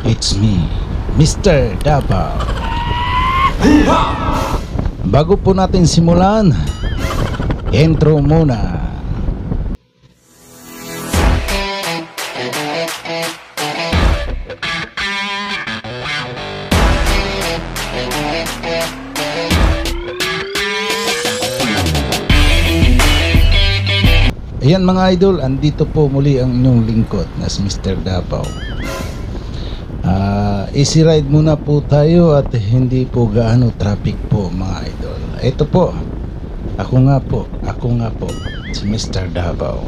It's me, Mr. Davao. Bago po natin simulan, intro muna. Ayan mga idol, andito po muli ang inyong lingkod na si Mr. Davao. Easy ride muna po tayo at hindi po gaano traffic po mga idol. Ito po, ako nga po, si Mr. Davao.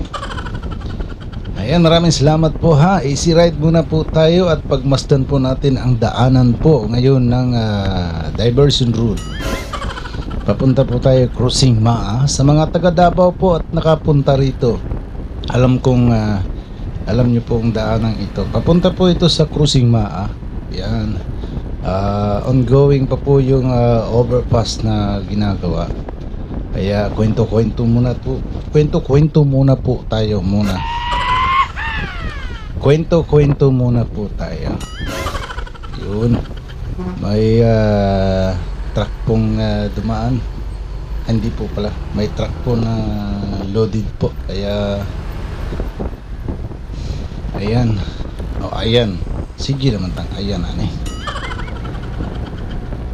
Ayan, maraming salamat po ha. Easy ride muna po tayo at pagmasdan po natin ang daanan po ngayon ng diversion route. Papunta po tayo Crossing Maa. Sa mga taga Davao po at nakapunta rito, alam nyo po ang daanang ito. Papunta po ito sa Crossing Maa. Yan. Ongoing pa po yung overpass na ginagawa. Kaya kwento-kwento muna po. Kwento-kwento muna po tayo muna. Kwento-kwento muna po tayo. Yun. May truck pong dumaan. Hindi po pala. May truck po na loaded po. Kaya ayan. O ayan. Sige naman tang ayan ani.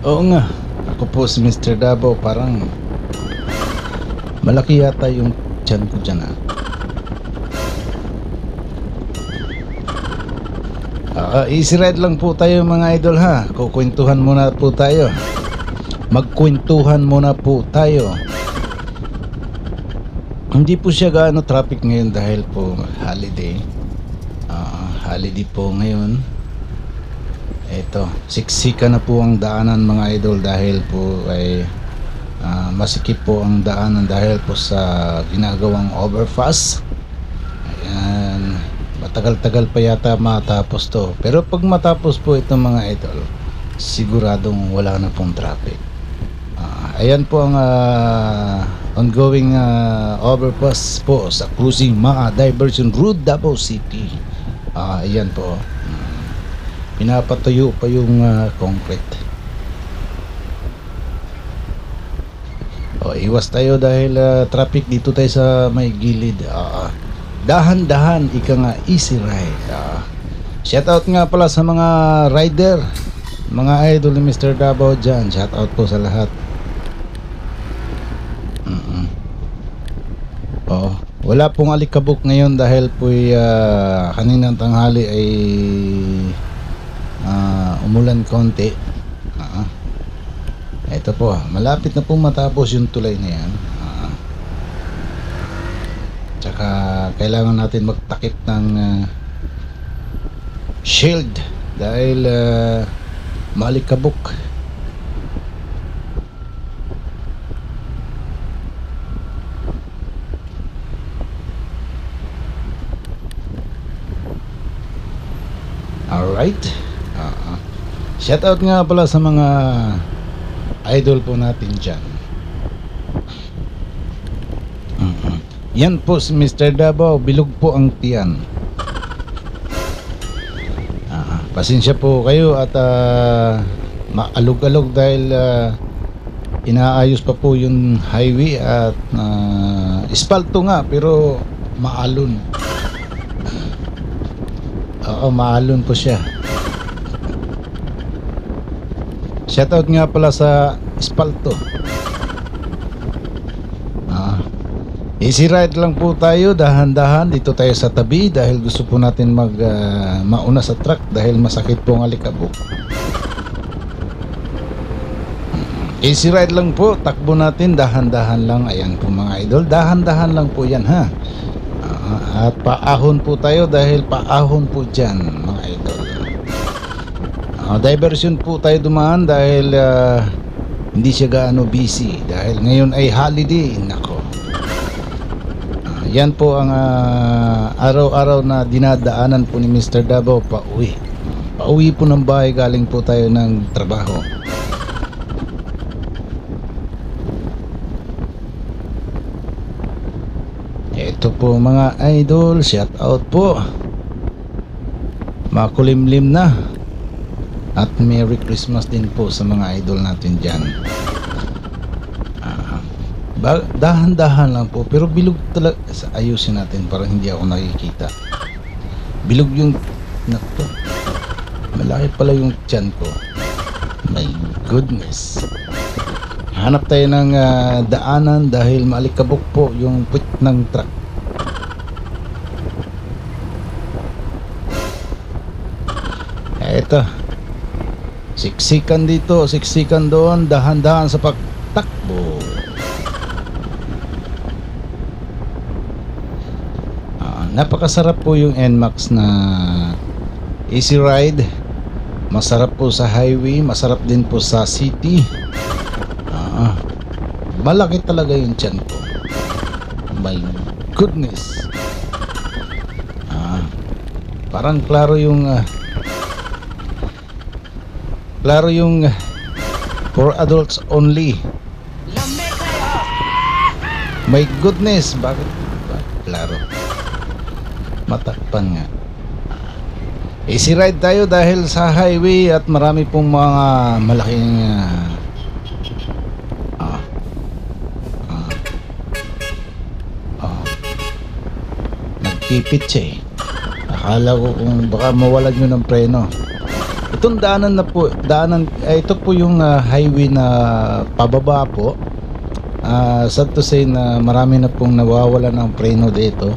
Oo nga. Ako po si Mr. Davao. Parang malaki yata yung tiyan ko dyan easy ride lang po tayo mga idol ha. Kukwentuhan muna po tayo. Magkwentuhan muna po tayo. Hindi po siya gaano traffic ngayon dahil po holiday. Holiday po ngayon. Eto, siksika na po ang daanan mga idol dahil po ay masikip po ang daanan dahil po sa ginagawang overpass. Ayan, matagal-tagal pa yata matapos to. Pero pag matapos po ito mga idol, siguradong wala na pong traffic. Ayan po ang ongoing overpass po sa Crossing Maa Diversion Route, Davao City. Ayan po. Pinapatuyo pa yung concrete. Iwas tayo dahil traffic dito tayo sa may gilid. Dahan-dahan, ika nga, easy ride. Shoutout nga pala sa mga rider, mga idol ni Mr. Davao dyan. Shoutout po sa lahat. Wala pong alikabok ngayon dahil po kaninang tanghali ay umulan konti. Ito po, malapit na po matapos yung tulay na yan. Tsaka kailangan natin magtakip ng shield dahil malikabok. Alright. Shoutout nga pala sa mga idol po natin dyan. Yan po si Mr. Davao. Bilog po ang tiyan. Pasensya po kayo at maalog-alog dahil inaayos pa po yung highway at espalto nga pero maalon. Maalon po siya. Shoutout nga pala sa espalto. Easy ride lang po tayo, dahan-dahan. Dito tayo sa tabi dahil gusto po natin mauna sa truck dahil masakit po ang alikabok. Easy ride lang po, takbo natin, dahan-dahan lang. Ayan po mga idol, dahan-dahan lang po yan ha. At paahon po tayo dahil paahon po dyan mga idol. Diversion po tayo dumaan dahil hindi siya gaano busy dahil ngayon ay holiday. Nako, yan po ang araw-araw na dinadaanan po ni Mr. Davao. Pauwi po ng bahay, galing po tayo ng trabaho. Ito po mga idol, shout out po. Makulimlim na. At Merry Christmas din po sa mga idol natin dyan. Dahan-dahan lang po, pero bilog talaga. Ayusin natin para hindi ako nakikita. Bilog yung nakto. Malaki pala yung tiyan ko. My goodness. Hanap tayo ng daanan dahil maalikabok po yung puwit ng truck. Eto, siksikan dito, siksikan doon, dahan-dahan sa pagtakbo. Napakasarap po yung NMAX na easy ride. Masarap po sa highway, masarap din po sa city. Malaki talaga yung tiyan ko. My goodness. Parang klaro yung for adults only. My goodness, bakit klaro? Matakpan nga. Easy ride tayo dahil sa highway at marami pong mga malaking nagpipit siya eh. Akala ko kung baka mawalan nyo ng preno. Itong daanan na po, ito po yung highway na pababa po. Sad to say na marami na pong nawawala ng preno dito.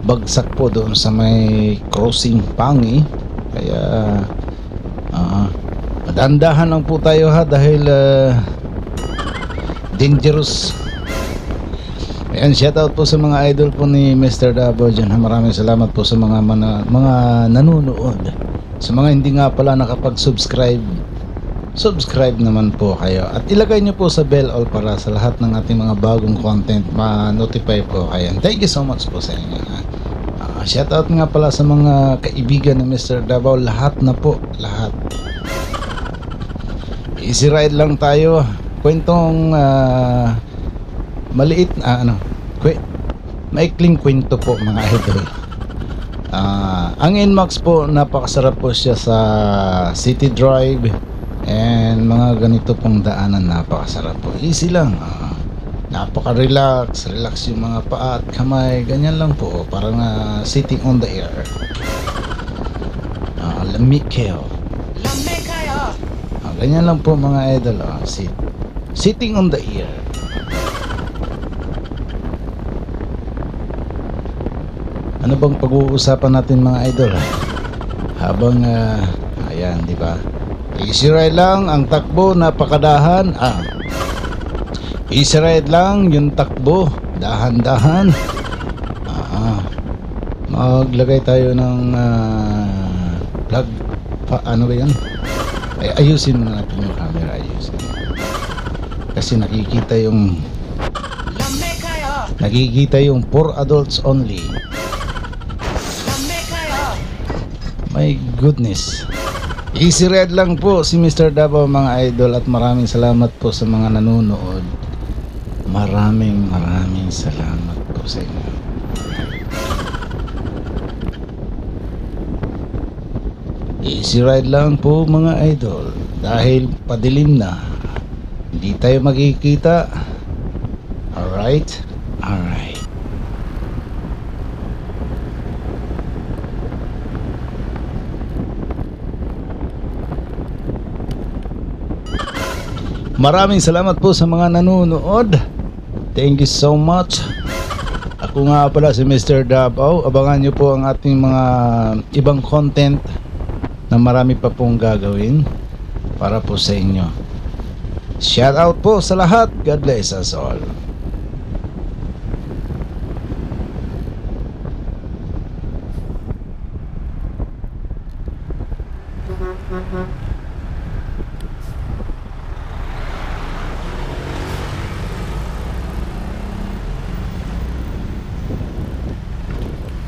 Bagsak po doon sa may crossing Pangi. Kaya dandahan lang po tayo ha dahil dangerous. Ayan, shoutout po sa mga idol po ni Mr. Davao dyan. Maraming salamat po sa mga nanonood. Sa mga hindi nga pala nakapag-subscribe, subscribe naman po kayo. At ilagay nyo po sa bell all para sa lahat ng ating mga bagong content ma-notify po kayo. Thank you so much po sa inyo. Shoutout nga pala sa mga kaibigan ng Mr. Davao. Lahat na po, lahat. Easy ride lang tayo. Kwentong maliit maikling kwento po mga idol. Ang NMAX po, napakasarap po siya sa city drive and mga ganito pong daanan. Napakasarap po, easy lang. Napaka-relax, relax yung mga paa at kamay, ganyan lang po, parang sitting on the air. Lamikeo. Ganyan lang po mga idol. Sitting on the air. Ano bang pag-uusapan natin mga idol? Habang ayan, di ba? Easy ride lang ang takbo, napakadahan. Easy ride lang yung takbo, dahan-dahan. Maglagay tayo ng plug ano ba yan? Ayusin muna natin yung camera, ayusin. Kasi nakikita yung for adults only. My goodness. Easy ride lang po si Mr. Davao mga idol, at maraming salamat po sa mga nanonood. Maraming salamat po sa inyo. Easy ride lang po mga idol dahil padilim na, hindi tayo magkikita. Alright. Maraming salamat po sa mga nanonood. Thank you so much. Ako nga pala si Mr. Davao. Abangan nyo po ang ating mga ibang content na marami pa pong gagawin para po sa inyo. Shout out po sa lahat. God bless us all.